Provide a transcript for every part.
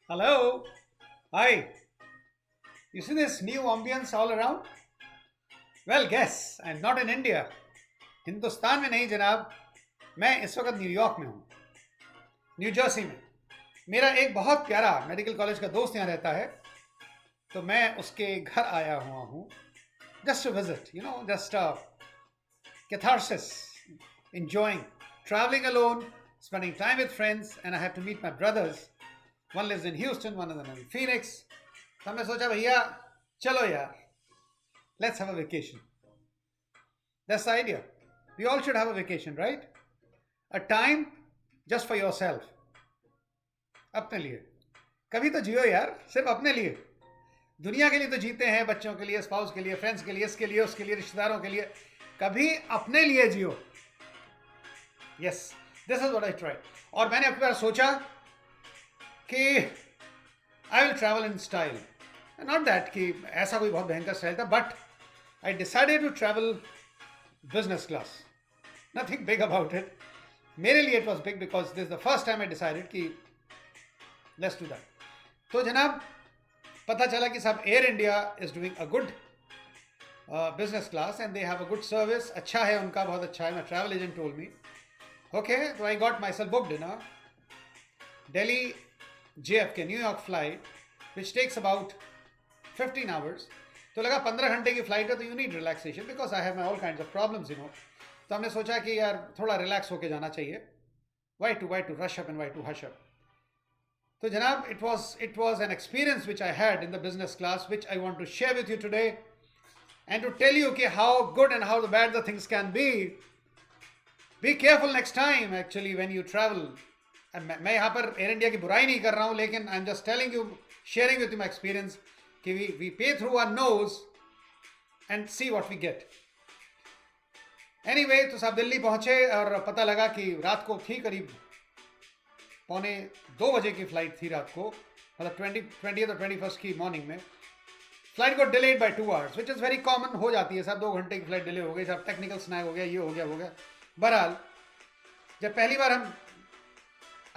Hello. Hi. You see this new ambience all around? Well, guess I'm not in India. Hindustan में नहीं जनाब. मैं इस वक्त न्यूयॉर्क में हूँ, न्यू जर्सी में. मेरा एक बहुत प्यारा मेडिकल कॉलेज का दोस्त यहाँ रहता है, तो मैं उसके घर आया हुआ हूँ. Just to visit, just catharsis, enjoying, traveling alone, spending time with friends, and I have to meet my brothers. One lives in Houston, one of them in Phoenix. तो हमने सोचा भैया चलो यार, let's have a vacation. That's the idea. We all should have a vacation, right? A time just for yourself. अपने लिए. कभी तो जियो यार, सिर्फ अपने लिए. दुनिया के लिए तो जीते हैं, बच्चों के लिए, स्पाउस के लिए, फ्रेंड्स के लिए, इसके लिए, उसके लिए, रिश्तेदारों के लिए. कभी अपने लिए जियो. Yes, this is what I try. और मैंने अपनी बार सोचा कि I will travel in style. Not that कि ऐसा कोई बहुत भयंकर स्टाइल था, but I decided to travel business class. Nothing big about it. मेरे लिए it was big because this the first time I decided कि लेट्स डू दैट. तो जनाब पता चला कि साहब Air India is doing a good business class and they have a good service. अच्छा है उनका, बहुत अच्छा है. My travel agent told me. Okay, तो I got myself booked in a Delhi JFK New York flight which takes about 15 hours. तो लगा 15 घंटे की फ्लाइट है तो you need relaxation because I have my all kinds of problems तो हमने सोचा कि यार थोड़ा रिलैक्स होके जाना चाहिए. Why to rush up and why to hush up. तो जनाब it was an experience which I had in the business class which I want to share with you today and to tell you कि how good and how bad the things can be. Be careful next time actually when you travel. मैं यहाँ पर air India की बुराई नहीं कर रहा हूँ, लेकिन I am just telling you, sharing with you my experience कि we pay through our nose and see what we get. Anyway, तो साहब दिल्ली पहुँचे और पता लगा कि रात को थी करीब 1:45 की फ़्लाइट थी रात को, मतलब 20th और 21st की मॉर्निंग में. फ्लाइट को delayed by 2 hours which is very common, हो जाती है साहब. 2 घंटे की फ्लाइट डिले हो गई साहब, टेक्निकल स्नैग हो गया, ये हो गया वो गया. बहरहाल जब पहली बार हम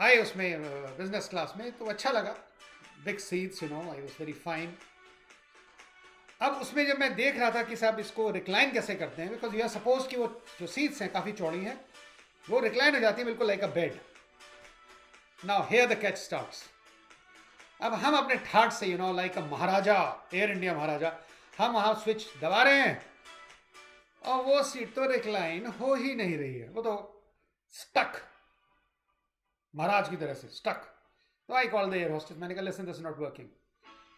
आए उसमें बिजनेस क्लास में तो अच्छा लगा. Big seats, I was very fine. अब उसमें जब मैं देख रहा था कि साहब इसको रिक्लाइन कैसे करते हैं, बिकॉज यू आर सपोज कि वो जो सीट्स हैं काफ़ी चौड़ी हैं, वो रिक्लाइन हो जाती है बिल्कुल like a bed. Now here the catch starts. अब हम अपने ठाट से like a maharaja, Air India Maharaja, हम वहाँ स्विच दबा रहे हैं और वो सीट तो रिक्लाइन हो ही नहीं रही है, वो तो स्टक, महाराज की तरह से स्टक. तो I call the air hostess. मैंने कहा listen, this is not working.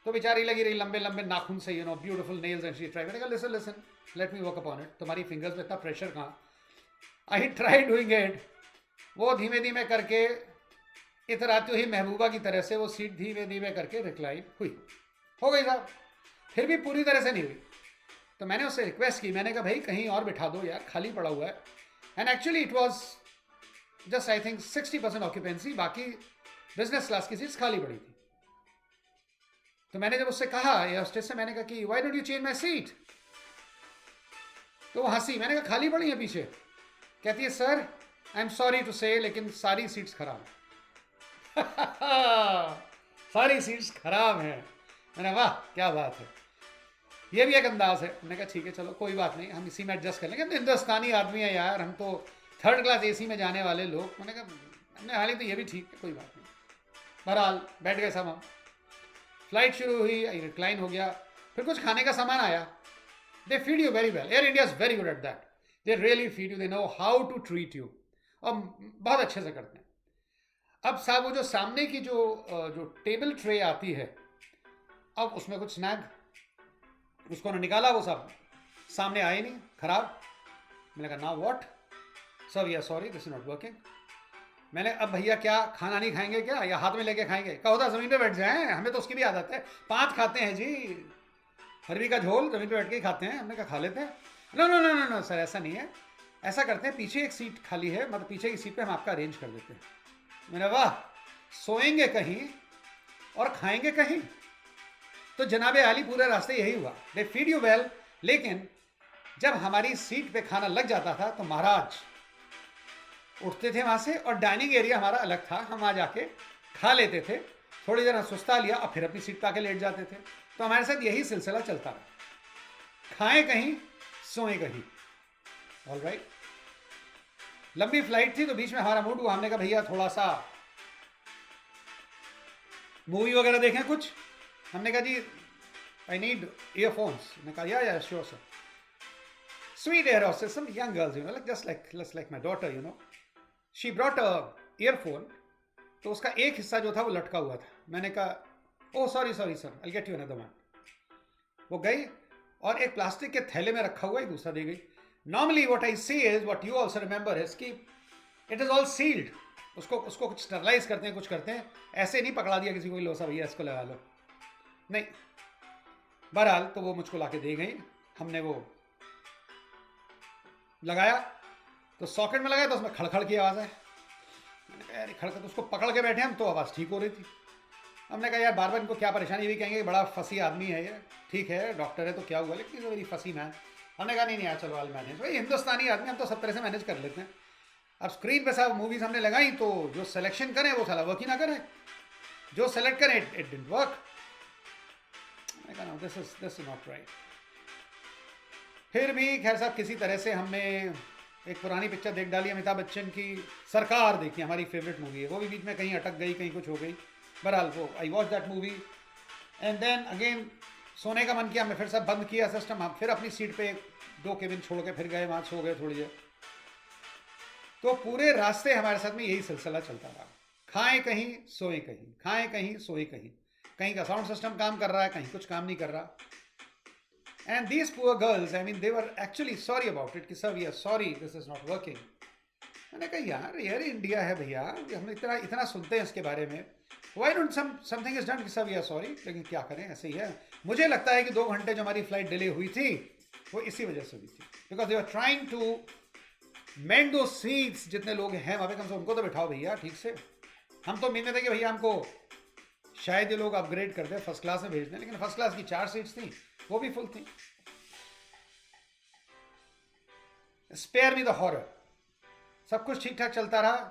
तो बेचारी लगी रही लंबे लंबे नाखून से, beautiful nails and she try. मैंने कहा listen listen, let me work upon it. तुम्हारी फिंगर्स में इतना प्रेशर कहाँ. I try doing it. वो धीमे धीमे करके इतराती हुई महबूबा की तरह से वो सीट धीमे धीमे करके रिक्लाइन हुई, हो गई साहब. फिर भी पूरी तरह से नहीं हुई. तो मैंने उससे रिक्वेस्ट की, मैंने कहा भाई कहीं और बिठा दो यार, खाली पड़ा हुआ है. And actually it was just I think 60% occupancy, बाकी बिजनेस क्लास की सीट्स खाली पड़ी थी. तो मैंने जब उससे कहा एयर होस्टेस से, मैंने कहा कि why don't you change my seat. तो वो हंसी. मैंने कहा खाली पड़ी है पीछे. कहती है sir I am sorry to say, लेकिन सारी सीट्स खराब हैं. सारी सीट्स खराब हैं. मैंने वाह क्या बात है, ये भी एक अंदाज है. मैंने कहा ठीक है चलो कोई बात नहीं, हम इसी में एडजस्ट कर लेंगे. तो हिंदुस्तानी आदमी है यार, हम तो 3rd क्लास एसी में जाने वाले लोग. मैंने कहा हमने हाल ही तो ये भी ठीक है, कोई बात नहीं. बहरहाल बैठ गए सब हम. फ्लाइट शुरू हुई, रिक्लाइन हो गया. फिर कुछ खाने का सामान आया. They feed you very well. Air India is very good at that. They really feed you, they know how to treat you, और बहुत अच्छे से करते हैं. अब साहब वो जो सामने की जो टेबल ट्रे आती है, अब उसमें कुछ स्नैक, उसको ना निकाला, वो सब सामने आए नहीं, खराब. मैंने कहा now what sir, we are sorry this is not working. मैंने अब भैया क्या खाना नहीं खाएंगे क्या, या हाथ में लेके खाएंगे. कहो था ज़मीन पे बैठ जाएं, हमें तो उसकी भी आदत है. 5 खाते हैं जी, अरबी का झोल ज़मीन पे बैठ के ही खाते हैं. हमने कहा खा लेते हैं. No no no no no sir, ऐसा नहीं है. ऐसा करते हैं, पीछे एक सीट खाली है, मतलब पीछे की सीट पे हम आपका अरेंज कर देते हैं. मैंने वाह, सोएंगे कहीं और खाएंगे कहीं. तो जनाबे आली पूरे रास्ते यही हुआ. दे फीड यू वेल, लेकिन जब हमारी सीट पे खाना लग जाता था तो महाराज उठते थे वहाँ से, और डाइनिंग एरिया हमारा अलग था, हम वहाँ जाके खा लेते थे. थोड़ी देर सुस्ता लिया, अब फिर अपनी सीट पे आके लेट जाते थे। तो हमारे साथ यही सिलसिला चलता रहा, खाएं कहीं सोएं कहीं। ऑल राइट, लंबी फ्लाइट थी तो बीच में हमारा मूड हुआ, हमने कहा भैया थोड़ा सा मूवी वगैरह देखें कुछ। हमने कहा जी आई नीड ईयरफोन्स। ने कहा या sure sir. Sweet air hostess, some young girls, like just like my daughter, she brought a earphone. तो उसका एक हिस्सा जो था वो लटका हुआ था। मैंने कहा oh sorry sir, I'll get you another one। वो गई और एक प्लास्टिक के थैले में रखा हुआ एक दूसरा दे गई। Normally what I see is, what you also remember is कि इट इज ऑल सील्ड। उसको कुछ स्टरलाइज करते हैं, कुछ करते हैं, ऐसे नहीं पकड़ा दिया किसी को, लो सा भैया इसको लगा लो, नहीं। बहरहाल तो वो मुझको लाके दे गई, हमने वो लगाया तो सॉकेट में लगाया तो उसमें खड़खड़ की आवाज़ है। मैंने कहा यार खड़खड़, तो उसको पकड़ के बैठे हम तो आवाज़ ठीक हो रही थी। हमने कहा यार बार बार इनको क्या परेशानी, भी कहेंगे बड़ा फंसी आदमी है ये, ठीक है डॉक्टर है तो क्या हुआ, लेकिन वेरी फंसी मैन। हमने कहा नहीं यार चलो आई मैनेज, भाई हिंदुस्तानी आदमी हम तो सब तरह से मैनेज कर लेते हैं। अब स्क्रीन पे साहब मूवीज़ हमने लगाई तो जो सिलेक्शन करें वो साला वर्क ही ना करें, जो सेलेक्ट करें इट डिडंट वर्क। मैंने कहा दिस इज नॉट राइट। फिर भी खैर साहब किसी तरह से हमने एक पुरानी पिक्चर देख डाली, अमिताभ बच्चन की सरकार देखी, हमारी फेवरेट मूवी है। वो भी बीच में कहीं अटक गई, कहीं कुछ हो गई। बहरहाल वो I watch that movie and then again सोने का मन किया, हमने फिर सब बंद किया सिस्टम, हम फिर अपनी सीट पे 2 केबिन छोड़ के फिर गए, वहाँ सो गए थोड़ी देर। तो पूरे रास्ते हमारे साथ में यही सिलसिला चलता रहा, खाएं कहीं सोए कहीं, खाएं कहीं सोए कहीं। कहीं का साउंड सिस्टम काम कर रहा है, कहीं कुछ काम नहीं कर रहा। And these poor girls, I mean, they were actually sorry about it कि sir we are sorry this is not working। मैंने कहा यार इंडिया है भैया, हम इतना सुनते हैं इसके बारे में, why don't something is done कि sir we are sorry, लेकिन क्या करें ऐसे ही है। मुझे लगता है कि 2 घंटे जो हमारी फ्लाइट डिले हुई थी वो इसी वजह से हुई थी, because they were trying to mend those seats। जितने लोग हैं वहाँ पे कम से उनको तो बिठाओ भैया ठीक से। हम तो उम्मीद में थे कि भैया हमको शायद ये लोग अपग्रेड कर दे, फर्स्ट क्लास में भेज दें, लेकिन फर्स्ट क्लास की 4 सीट्स थी, वो भी फुल थी। Spare me the horror. सब कुछ ठीक ठाक चलता रहा।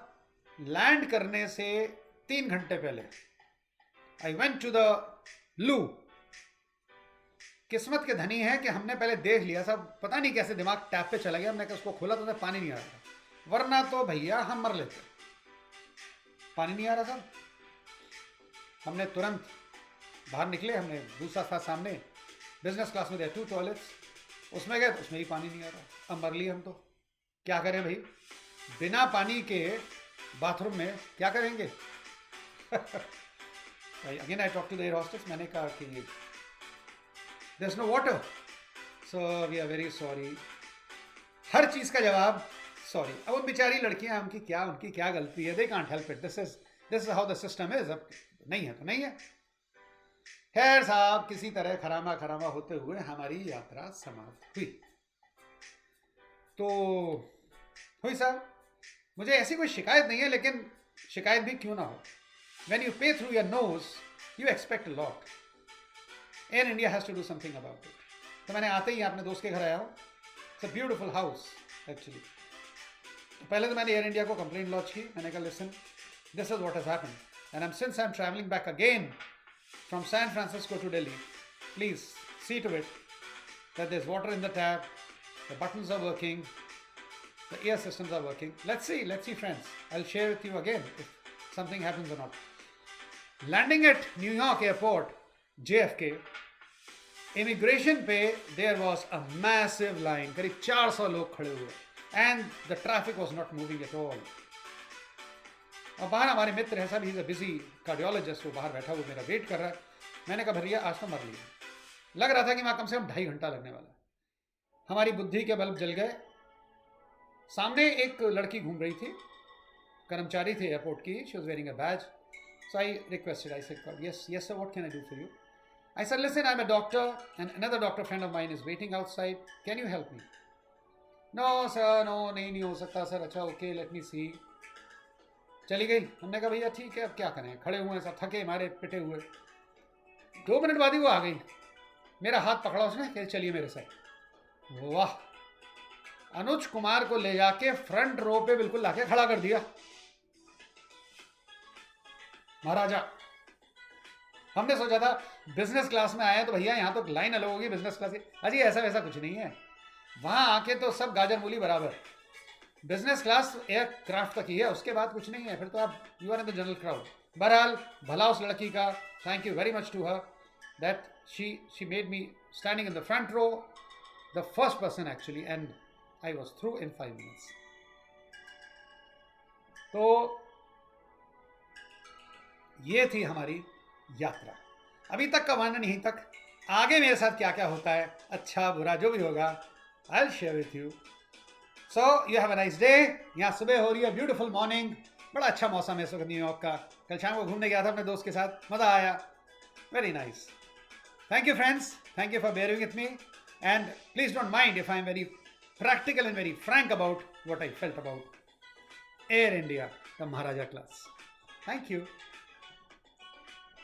लैंड करने से 3 घंटे पहले आई वेंट टू द लू। किस्मत के धनी है कि हमने पहले देख लिया, सब पता नहीं कैसे दिमाग टैप पे चला गया। हमने कहा उसको खोला तो पानी नहीं आ रहा था, वरना तो भैया हम मर लेते। पानी नहीं आ रहा सब, हमने तुरंत बाहर निकले, हमने दूसरा था सामने बिजनेस क्लास में 2 टॉयलेट्स, उसमें गए तो उसमें ही पानी नहीं आ रहा। अब मर लिए हम तो, क्या करें भाई, बिना पानी के बाथरूम में क्या करेंगे। Again I talk to the air hostess, मैंने कहा कि there is no water so we are very sorry. हर चीज़ का जवाब सॉरी। अब वो बेचारी लड़कियां, उनकी क्या गलती है, they can't help it, this is how the system is. अब नहीं है तो नहीं है। खैर साहब किसी तरह खरामा होते हुए हमारी यात्रा समाप्त हुई। तो हुई साहब, मुझे ऐसी कोई शिकायत नहीं है, लेकिन शिकायत भी क्यों ना हो, when you pay through your nose you expect a lot। Air India has to do something about it। तो मैंने आते ही अपने दोस्त के घर आया हूँ। It's a beautiful house actually। पहले तो मैंने एयर इंडिया को कंप्लेंट लॉन्च की। मैंने कहा listen, this is what has happened and since I'm traveling back again from San Francisco to Delhi, please see to it that there's water in the tap, the buttons are working, the air systems are working। Let's see friends, I'll share with you again if something happens or not। Landing at New York airport JFK, immigration पे there was a massive line, करीब 400 लोग खड़े हुए and the traffic was not moving at all। और बाहर हमारे मित्र है साहब, he is a busy cardiologist, वो बाहर बैठा, वो मेरा वेट कर रहा है। मैंने कहा भैया आज तो मर लिया। लग रहा था कि वहाँ कम से कम 2.5 घंटा लगने वाला है। हमारी बुद्धि के बल्ब जल गए। सामने एक लड़की घूम रही थी, कर्मचारी थी एयरपोर्ट की, she was wearing a badge. So I requested, I said yes sir, what can I do for you. I said listen, I am a doctor and another doctor friend of mine is waiting outside, can you help me. No sir, no नहीं हो सकता sir. अच्छा okay, let me सी। चली गई। हमने कहा भैया ठीक है, अब क्या करें, खड़े हुए हैं सब, थके मारे पिटे हुए। 2 मिनट बाद ही वो आ गई, मेरा हाथ पकड़ा उसने, कह चलिए मेरे साथ। वाह, अनुज कुमार को ले जाके फ्रंट रो पे बिल्कुल लाके खड़ा कर दिया। महाराजा हमने सोचा था बिजनेस क्लास में आए हैं तो भैया यहाँ तो लाइन अलग होगी बिजनेस क्लास की। अजी ऐसा वैसा कुछ नहीं है, वहाँ आके तो सब गाजर मूली बराबर। बिजनेस क्लास एयरक्राफ्ट तक ही है, उसके बाद कुछ नहीं है, फिर तो आप you are in the general crowd. बहरहाल भला उस लड़की का, thank you very much to her that she made me standing in the front row, the first person actually, and I was through in 5 minutes. तो ये थी हमारी यात्रा, अभी तक का वर्णन यहीं तक। आगे मेरे साथ क्या क्या होता है, अच्छा बुरा जो भी होगा, I will share with you. So you have a nice day. यहाँ सुबह हो रही है, ब्यूटीफुल मॉर्निंग, बड़ा अच्छा मौसम है इस वक्त न्यूयॉर्क का। कल शाम को घूमने गया था अपने दोस्त के साथ, मज़ा आया, very nice. Thank you friends, thank you for bearing with me, and please don't mind if I am very practical and very frank about what I felt about Air India, the Maharaja class. Thank you.